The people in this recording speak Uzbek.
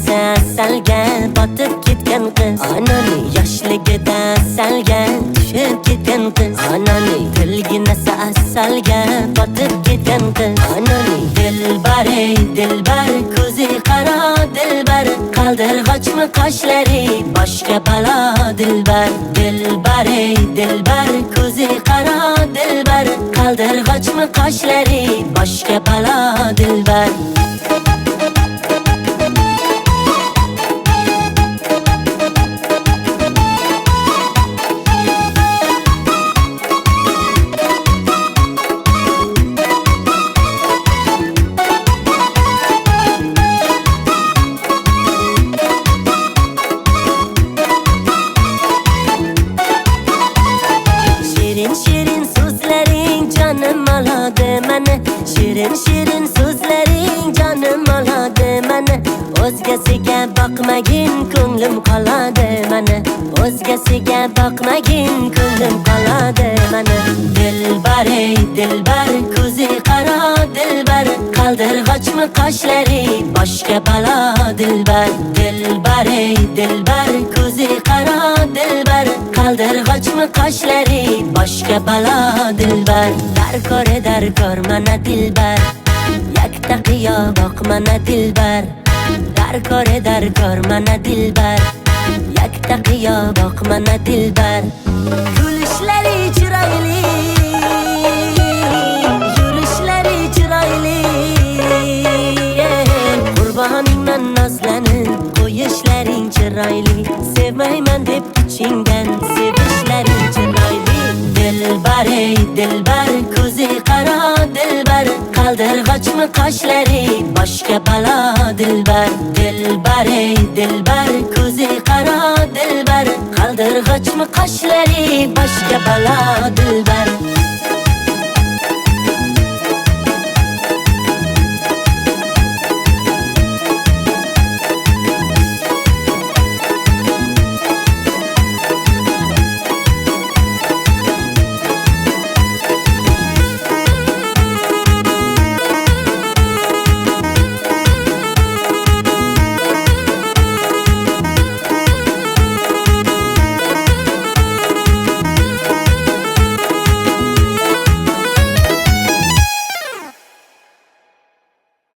esa asalga botib ketgan qiz. Onani yoshligida asalga tushib ketgan qiz. Onani tilginasi asalga botib ketgan qiz. Onani dilbar ey dilbar, ko'zi qaro dilbar, qaldirg'ochmi qoshlari boshqa balo dilbar. Dilbar ey dilbar, ko'zi qaro dilbar, qaldirg'ochmi qoshlari boshqa balo dilbar. Shirin so'zlaring jonim oladi meni, shirin so'zlaring jonim oladi meni. O'zgasiga boqmagin ko'nglim qoladi meni, o'zgasiga boqmagin ko'nglim qoladi meni. Dilbar ey dilbar, ko'zi qaro dilbar, qaldirg'ochmi qoshlari boshqa balo dilbar. Dilbar ey dilbar, ko'zi qaro dilbar, qaldirg'ochmi qoshlari boshqa balo dilbar. Darkor mana dilbar, yakta qiyo boq mana dilbar. Darkor mana dilbar, yakta qiyo boq mana dilbar. Kulishlari chiroyli, yurishlari chiroyli, qurboningman nozlanib qo'yishlaring chiroyli. Sevmayman deb ichingdan sevishlaring chiroyli. Dilbar ey dilbar, ko'zi qaro dilbar, qaldirg'ochmi qoshlari boshqa balo dilbar. Dilbar ey dilbar, ko'zi qaro dilbar, qaldirg'ochmi qoshlari boshqa balo dilbar.